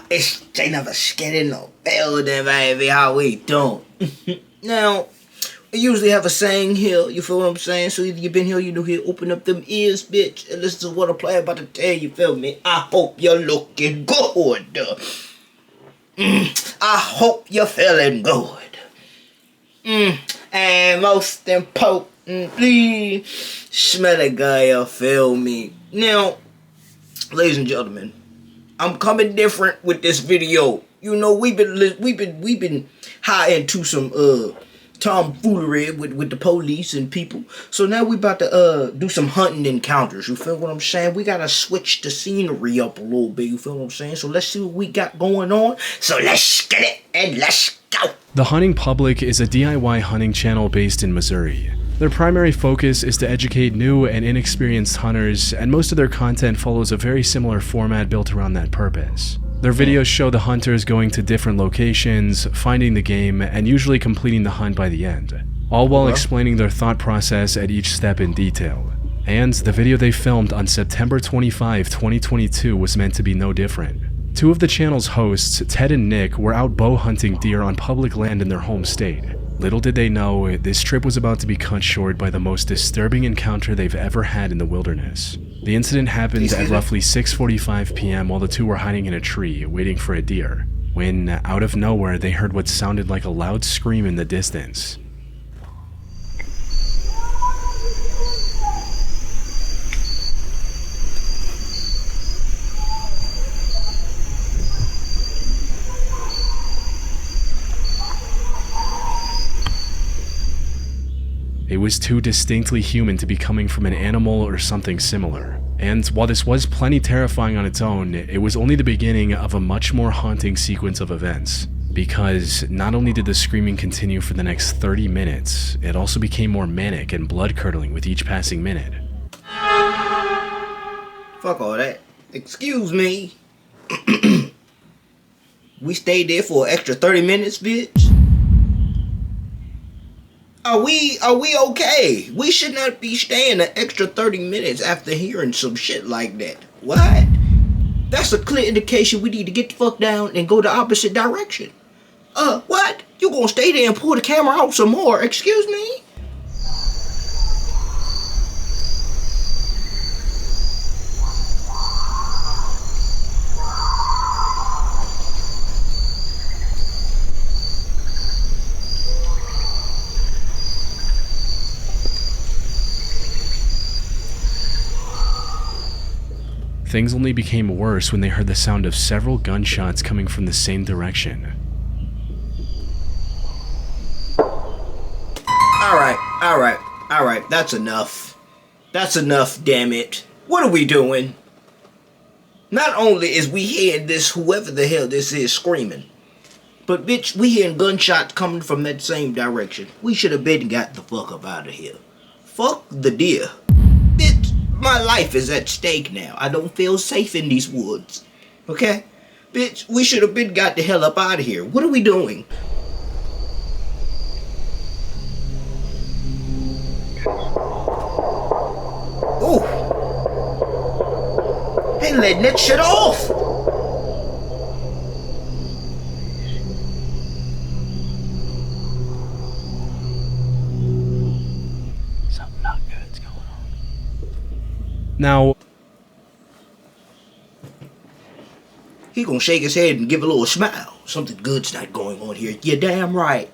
It's J Never Scared in the building, baby. How we doing? Now, I usually have a saying here, you feel what I'm saying? So either you been here, you know here, open up them ears, bitch, and listen to what a player about to tell you, feel me? I hope you're looking good. I hope you're feeling good. And most importantly, smell a guy, you feel me? Now, ladies and gentlemen, I'm coming different with this video. You know, we've been high into some tomfoolery with the police and people. So now we about to do some hunting encounters. You feel what I'm saying? We gotta switch the scenery up a little bit. You feel what I'm saying? So let's see what we got going on. So let's get it and let's go. The Hunting Public is a DIY hunting channel based in Missouri. Their primary focus is to educate new and inexperienced hunters, and most of their content follows a very similar format built around that purpose. Their videos show the hunters going to different locations, finding the game, and usually completing the hunt by the end, all while explaining their thought process at each step in detail. And the video they filmed on September 25, 2022 was meant to be no different. Two of the channel's hosts, Ted and Nick, were out bow hunting deer on public land in their home state. Little did they know, this trip was about to be cut short by the most disturbing encounter they've ever had in the wilderness. The incident happened at roughly 6:45 p.m. while the two were hiding in a tree, waiting for a deer, when, out of nowhere, they heard what sounded like a loud scream in the distance. It was too distinctly human to be coming from an animal or something similar. And while this was plenty terrifying on its own, it was only the beginning of a much more haunting sequence of events. Because not only did the screaming continue for the next 30 minutes, it also became more manic and blood-curdling with each passing minute. Fuck all that. Excuse me. We stayed there for an extra 30 minutes, bitch? Are we okay? We should not be staying an extra 30 minutes after hearing some shit like that. What? That's a clear indication we need to get the fuck down and go the opposite direction. What? You gonna stay there and pull the camera out some more? Excuse me? Things only became worse when they heard the sound of several gunshots coming from the same direction. Alright, that's enough. That's enough, damn it. What are we doing? Not only is we hearing this, whoever the hell this is screaming, but bitch, we hearing gunshots coming from that same direction. We should have been got the fuck up out of here. Fuck the deer. Bitch, my life is at stake now. I don't feel safe in these woods. Okay? Bitch, we should have been got the hell up out of here. What are we doing? Oh! Hey, letting that shit off! Something not good's going on. Now, he gonna shake his head and give a little smile. Something good's not going on here. You're damn right.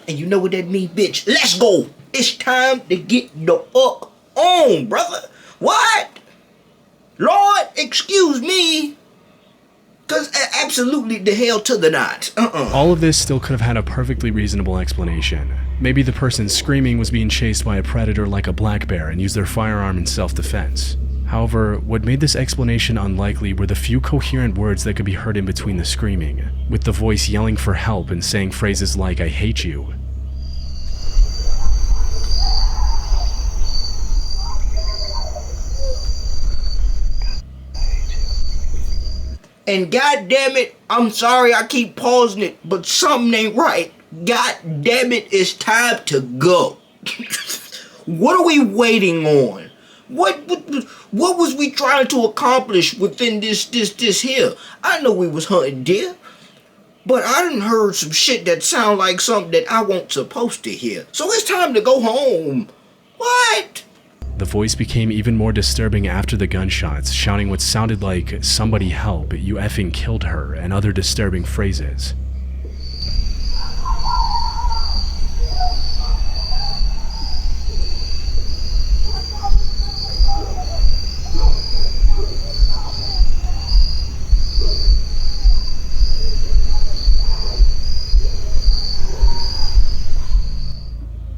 And you know what that means, bitch? Let's go! It's time to get the fuck on, brother. What? Lord, excuse me. Cause absolutely the hell to the not. all of this still could have had a perfectly reasonable explanation. Maybe the person screaming was being chased by a predator like a black bear and used their firearm in self-defense. However, what made this explanation unlikely were the few coherent words that could be heard in between the screaming, with the voice yelling for help and saying phrases like, "I hate you." And god damn it, I'm sorry I keep pausing it, but something ain't right. God damn it, it's time to go. What are we waiting on? What was we trying to accomplish within this here? I know we was hunting deer, but I done heard some shit that sound like something that I wasn't supposed to hear. So it's time to go home. What? The voice became even more disturbing after the gunshots, shouting what sounded like, "Somebody help, you effing killed her," and other disturbing phrases.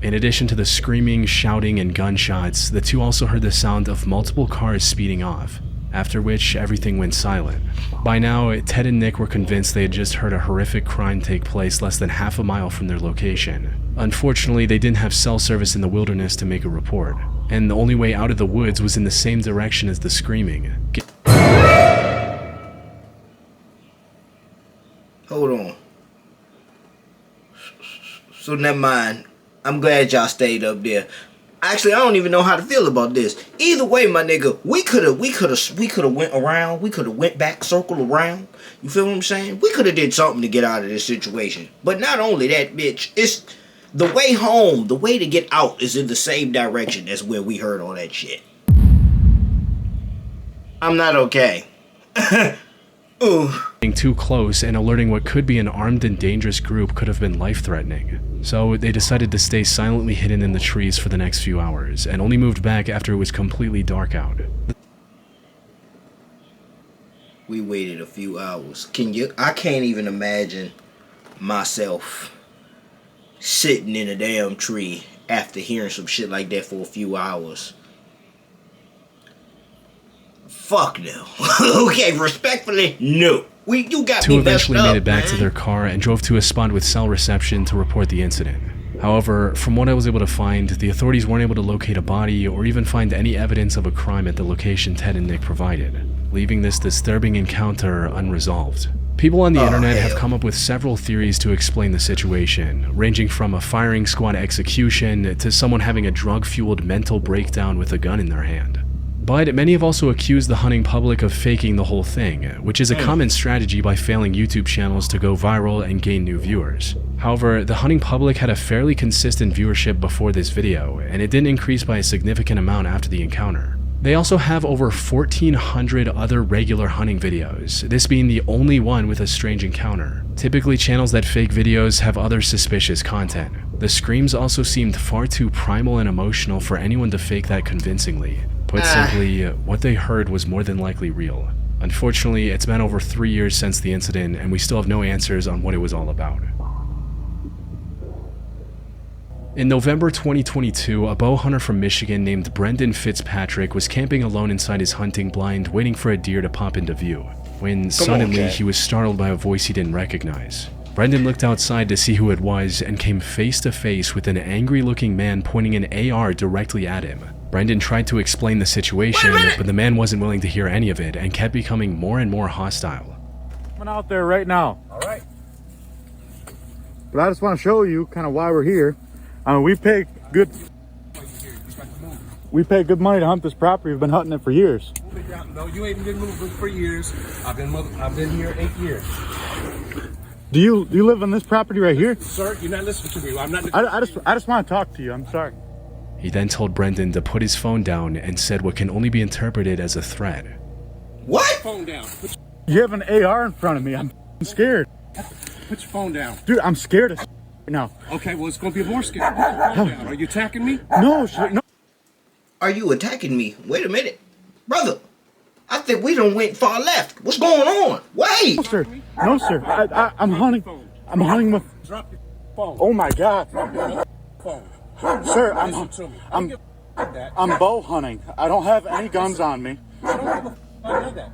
In addition to the screaming, shouting, and gunshots, the two also heard the sound of multiple cars speeding off, after which everything went silent. By now, Ted and Nick were convinced they had just heard a horrific crime take place less than half a mile from their location. Unfortunately, they didn't have cell service in the wilderness to make a report, and the only way out of the woods was in the same direction as the screaming. Hold on. So never mind. I'm glad y'all stayed up there. Actually, I don't even know how to feel about this. Either way, my nigga, we could have went around. We could have went back, circle around. You feel what I'm saying? We could have did something to get out of this situation. But not only that, bitch, it's the way home. The way to get out is in the same direction as where we heard all that shit. I'm not okay. Ooh. Being too close and alerting what could be an armed and dangerous group could have been life-threatening. So they decided to stay silently hidden in the trees for the next few hours, and only moved back after it was completely dark out. We waited a few hours. I can't even imagine myself sitting in a damn tree after hearing some shit like that for a few hours. Fuck no. Okay, respectfully, no. You got Two me eventually messed made up, it back man. to their car and drove to a spot with cell reception to report the incident. However, from what I was able to find, the authorities weren't able to locate a body or even find any evidence of a crime at the location Ted and Nick provided, leaving this disturbing encounter unresolved. People on the internet have come up with several theories to explain the situation, ranging from a firing squad execution to someone having a drug-fueled mental breakdown with a gun in their hand. But many have also accused the hunting public of faking the whole thing, which is a common strategy by failing YouTube channels to go viral and gain new viewers. However, the hunting public had a fairly consistent viewership before this video, and it didn't increase by a significant amount after the encounter. They also have over 1,400 other regular hunting videos, this being the only one with a strange encounter. Typically, channels that fake videos have other suspicious content. The screams also seemed far too primal and emotional for anyone to fake that convincingly. Put simply, what they heard was more than likely real. Unfortunately, it's been over 3 years since the incident, and we still have no answers on what it was all about. In November 2022, a bow hunter from Michigan named Brendan Fitzpatrick was camping alone inside his hunting blind, waiting for a deer to pop into view, when suddenly he was startled by a voice he didn't recognize. Brendan looked outside to see who it was and came face to face with an angry-looking man pointing an AR directly at him. Brendan tried to explain the situation, but the man wasn't willing to hear any of it and kept becoming more and more hostile. I'm out there right now. All right. But I just want to show you kind of why we're here. I mean, we pay good money to hunt this property. We've been hunting it for years. No, you ain't been moving for years. I've been here 8 years. Do you live on this property right here? Sir, you're not listening to me. I'm not. I just want to talk to you. I'm sorry. He then told Brendan to put his phone down and said what can only be interpreted as a threat. What? Phone down. You have an AR in front of me. I'm scared. Put your phone down. Dude, I'm scared as right now. Okay, well, it's going to be more scary. Put your phone down. Are you attacking me? No, sir, no. Are you attacking me? Wait a minute. Brother, I think we done went far left. What's going on? Wait! No, sir. No, sir. I'm hunting. I'm hunting with... Drop your phone. Oh, my God. Drop your phone. Sir, Listen to me. I'm bow hunting. I don't have any guns on me. I don't give a I know that.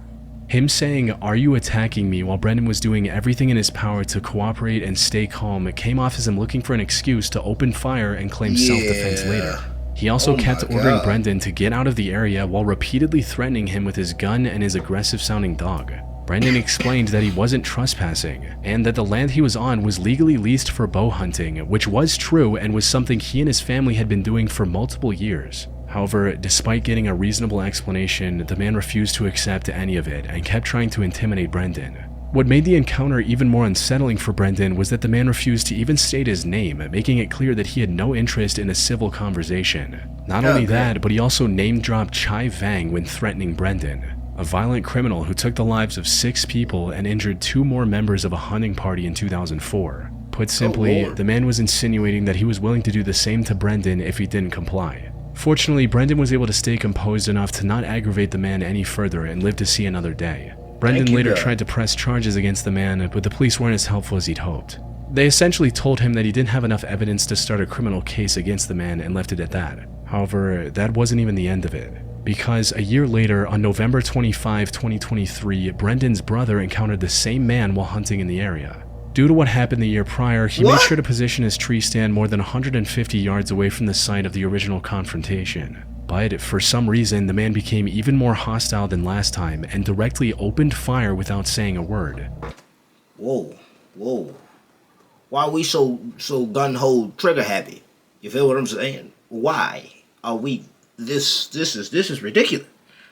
Him saying, "Are you attacking me?" while Brendan was doing everything in his power to cooperate and stay calm, came off as him looking for an excuse to open fire and claim self-defense later. He also kept ordering Brendan to get out of the area while repeatedly threatening him with his gun and his aggressive-sounding dog. Brendan explained that he wasn't trespassing, and that the land he was on was legally leased for bow hunting, which was true and was something he and his family had been doing for multiple years. However, despite getting a reasonable explanation, the man refused to accept any of it and kept trying to intimidate Brendan. What made the encounter even more unsettling for Brendan was that the man refused to even state his name, making it clear that he had no interest in a civil conversation. Not only that, but he also name-dropped Chai Vang when threatening Brendan, a violent criminal who took the lives of 6 people and injured 2 more members of a hunting party in 2004. Put simply, the man was insinuating that he was willing to do the same to Brendan if he didn't comply. Fortunately, Brendan was able to stay composed enough to not aggravate the man any further and live to see another day. Brendan later tried to press charges against the man, but the police weren't as helpful as he'd hoped. They essentially told him that he didn't have enough evidence to start a criminal case against the man and left it at that. However, that wasn't even the end of it, because a year later, on November 25, 2023, Brendan's brother encountered the same man while hunting in the area. Due to what happened the year prior, he made sure to position his tree stand more than 150 yards away from the site of the original confrontation. But for some reason, the man became even more hostile than last time and directly opened fire without saying a word. Whoa. Why are we so gun-ho trigger happy? You feel what I'm saying? Why are we this is ridiculous.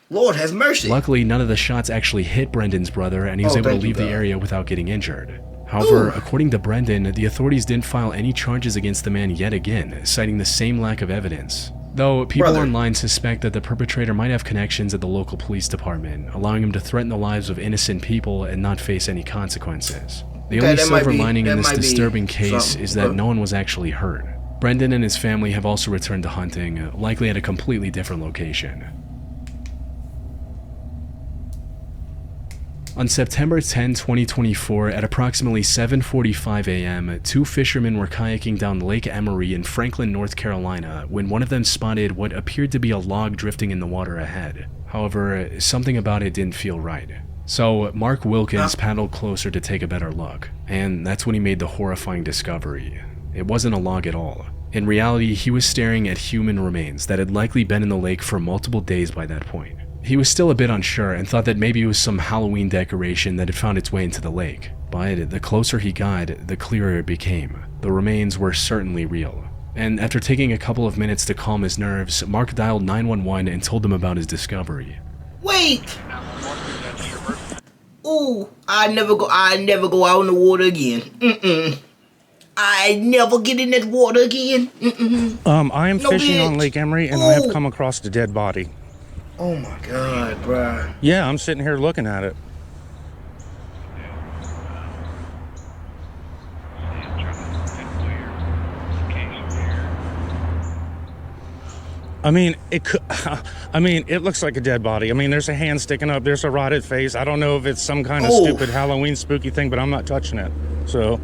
Lord have mercy. Luckily, none of the shots actually hit Brendan's brother, and he was able to leave the area without getting injured. However, according to Brendan, the authorities didn't file any charges against the man yet again, citing the same lack of evidence. Though people online suspect that the perpetrator might have connections at the local police department, allowing him to threaten the lives of innocent people and not face any consequences. The only silver lining in this disturbing case is that no one was actually hurt. Brendan and his family have also returned to hunting, likely at a completely different location. On September 10, 2024, at approximately 7:45 a.m., 2 fishermen were kayaking down Lake Emery in Franklin, North Carolina, when one of them spotted what appeared to be a log drifting in the water ahead. However, something about it didn't feel right. So, Mark Wilkins paddled closer to take a better look, and that's when he made the horrifying discovery. It wasn't a log at all. In reality, he was staring at human remains that had likely been in the lake for multiple days by that point. He was still a bit unsure and thought that maybe it was some Halloween decoration that had found its way into the lake. But the closer he got, the clearer it became. The remains were certainly real. And after taking a couple of minutes to calm his nerves, Mark dialed 911 and told them about his discovery. Wait! Ooh, I never go out in the water again. I never get in that water again. I am fishing on Lake Emery and I have come across a dead body. Oh my God, bruh. Yeah, I'm sitting here looking at it. I mean, it looks like a dead body. I mean, there's a hand sticking up, there's a rotted face. I don't know if it's some kind of stupid Halloween spooky thing, but I'm not touching it. So.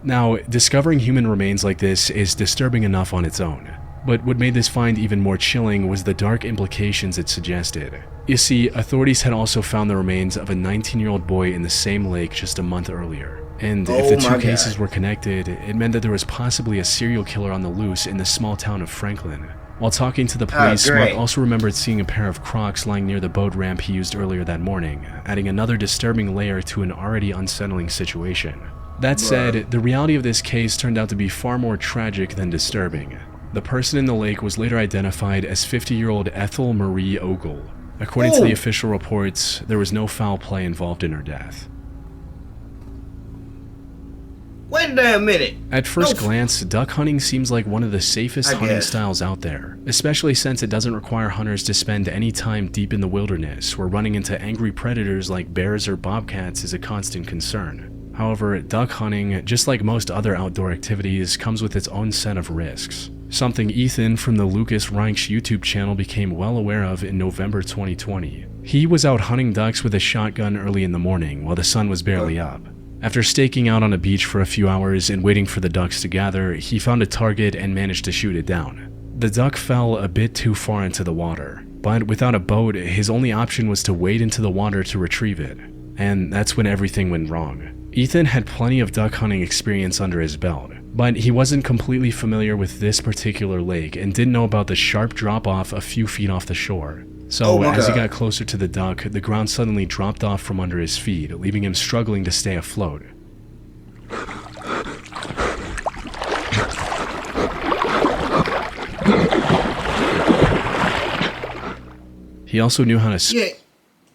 Now, discovering human remains like this is disturbing enough on its own. But what made this find even more chilling was the dark implications it suggested. You see, authorities had also found the remains of a 19-year-old boy in the same lake just a month earlier. And if the two cases were connected, it meant that there was possibly a serial killer on the loose in the small town of Franklin. While talking to the police, Mark also remembered seeing a pair of Crocs lying near the boat ramp he used earlier that morning, adding another disturbing layer to an already unsettling situation. That said, the reality of this case turned out to be far more tragic than disturbing. The person in the lake was later identified as 50-year-old Ethel Marie Ogle. According to the official reports, there was no foul play involved in her death. Wait a damn minute. At first glance, duck hunting seems like one of the safest hunting styles out there, especially since it doesn't require hunters to spend any time deep in the wilderness where running into angry predators like bears or bobcats is a constant concern. However, duck hunting, just like most other outdoor activities, comes with its own set of risks. Something Ethan from the Lucas Reinsch YouTube channel became well aware of in November 2020. He was out hunting ducks with a shotgun early in the morning while the sun was barely up. After staking out on a beach for a few hours and waiting for the ducks to gather, he found a target and managed to shoot it down. The duck fell a bit too far into the water, but without a boat, his only option was to wade into the water to retrieve it. And that's when everything went wrong. Ethan had plenty of duck hunting experience under his belt, but he wasn't completely familiar with this particular lake and didn't know about the sharp drop-off a few feet off the shore. So as he got closer to the duck, the ground suddenly dropped off from under his feet, leaving him struggling to stay afloat. He also knew how to Yeah.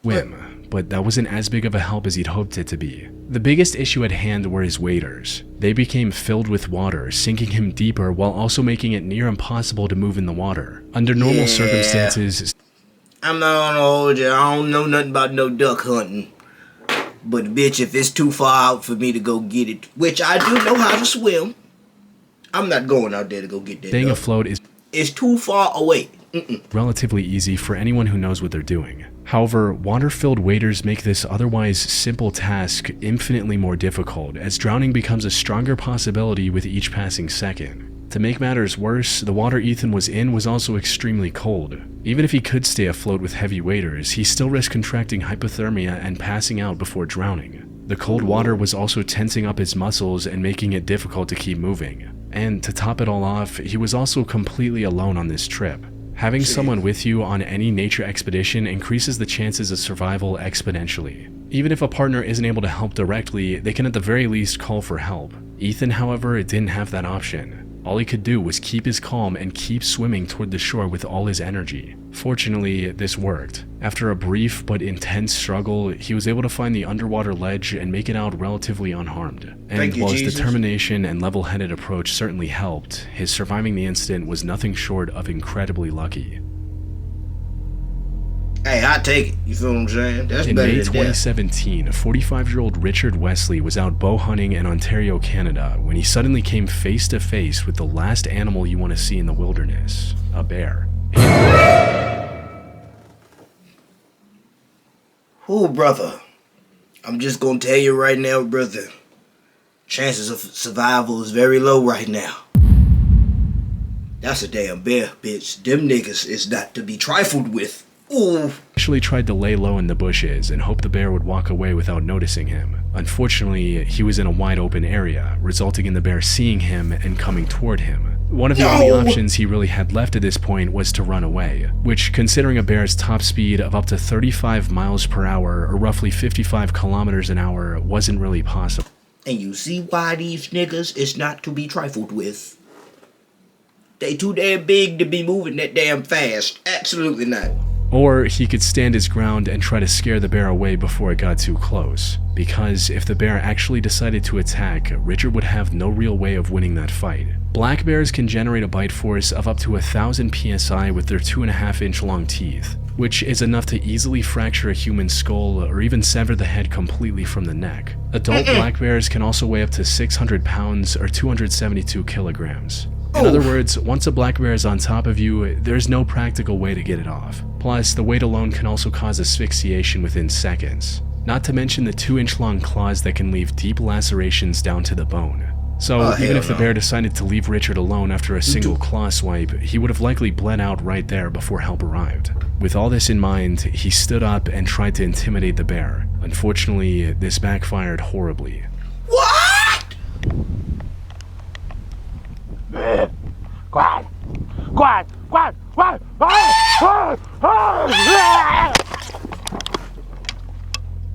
swim, but that wasn't as big of a help as he'd hoped it to be. The biggest issue at hand were his waders. They became filled with water, sinking him deeper while also making it near impossible to move in the water. Under normal circumstances, I'm not gonna hold you. I don't know nothing about no duck hunting. But bitch, if it's too far out for me to go get it, which I do know how to swim, I'm not going out there to go get that staying duck. afloat is It's too far away. relatively easy for anyone who knows what they're doing. However, water-filled waders make this otherwise simple task infinitely more difficult, as drowning becomes a stronger possibility with each passing second. To make matters worse, the water Ethan was in was also extremely cold. Even if he could stay afloat with heavy waders, he still risked contracting hypothermia and passing out before drowning. The cold water was also tensing up his muscles and making it difficult to keep moving. And to top it all off, he was also completely alone on this trip. Having someone with you on any nature expedition increases the chances of survival exponentially. Even if a partner isn't able to help directly, they can at the very least call for help. Ethan, however, didn't have that option. All he could do was keep his calm and keep swimming toward the shore with all his energy. Fortunately, this worked. After a brief but intense struggle, he was able to find the underwater ledge and make it out relatively unharmed. And while his determination and level-headed approach certainly helped, his surviving the incident was nothing short of incredibly lucky. Hey, I take it. You feel what I'm saying? That's In better May than death. 2017, 45-year-old Richard Wesley was out bow hunting in Ontario, Canada, when he suddenly came face to face with the last animal you want to see in the wilderness, a bear. Oh, brother. I'm just gonna tell you right now, brother. Chances of survival is very low right now. That's a damn bear, bitch. Them niggas is not to be trifled with. Ooh. Initially tried to lay low in the bushes and hoped the bear would walk away without noticing him. Unfortunately, he was in a wide open area, resulting in the bear seeing him and coming toward him. One of the only options he really had left at this point was to run away, which, considering a bear's top speed of up to 35 miles per hour or roughly 55 kilometers an hour, wasn't really possible. And you see why these niggas is not to be trifled with. They too damn big to be moving that damn fast. Absolutely not. Or he could stand his ground and try to scare the bear away before it got too close, because if the bear actually decided to attack, Richard would have no real way of winning that fight. Black bears can generate a bite force of up to 1,000 psi with their 2.5-inch long teeth, which is enough to easily fracture a human skull or even sever the head completely from the neck. Adult black bears can also weigh up to 600 pounds or 272 kilograms. In other words, once a black bear is on top of you, there's no practical way to get it off. Plus, the weight alone can also cause asphyxiation within seconds. Not to mention the 2-inch long claws that can leave deep lacerations down to the bone. So, even if the bear decided to leave Richard alone after a single claw swipe, he would have likely bled out right there before help arrived. With all this in mind, he stood up and tried to intimidate the bear. Unfortunately, this backfired horribly. What? Quiet! Quiet! Quiet! Quiet!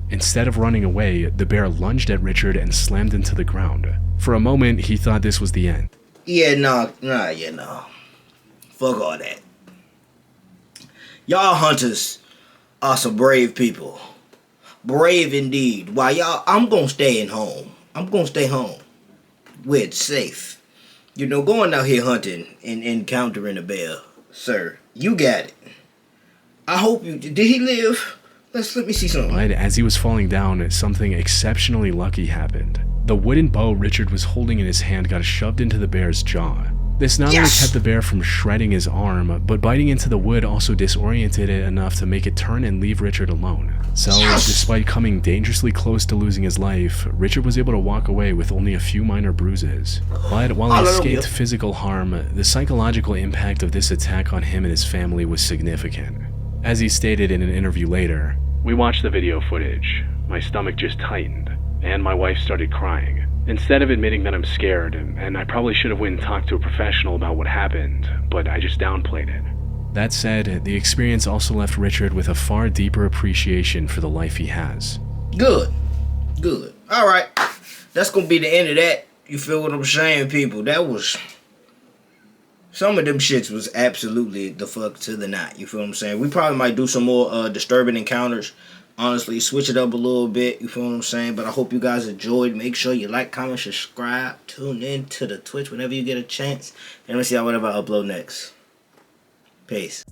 Instead of running away, the bear lunged at Richard and slammed into the ground. For a moment, he thought this was the end. Yeah, nah. Fuck all that. Y'all hunters are some brave people. Brave indeed. Why, y'all, I'm gonna stay at home. I'm gonna stay home. Where it's safe. You know, going out here hunting and encountering a bear, sir, you got it. I hope you... Did he live? Let me see something. But as he was falling down, something exceptionally lucky happened. The wooden bow Richard was holding in his hand got shoved into the bear's jaw. This not only kept the bear from shredding his arm, but biting into the wood also disoriented it enough to make it turn and leave Richard alone. So, despite coming dangerously close to losing his life, Richard was able to walk away with only a few minor bruises. But while he escaped physical harm, the psychological impact of this attack on him and his family was significant. As he stated in an interview later, "We watched the video footage. My stomach just tightened, and my wife started crying. Instead of admitting that I'm scared, and I probably should have went and talked to a professional about what happened, but I just downplayed it." That said, the experience also left Richard with a far deeper appreciation for the life he has. Good. Alright. That's gonna be the end of that. You feel what I'm saying, people? That was Some of them shits was absolutely the fuck to the knot. You feel what I'm saying? We probably might do some more disturbing encounters. Honestly, switch it up a little bit. You feel what I'm saying? But I hope you guys enjoyed. Make sure you like, comment, subscribe. Tune in to the Twitch whenever you get a chance. And let's see whatever I upload next. Peace.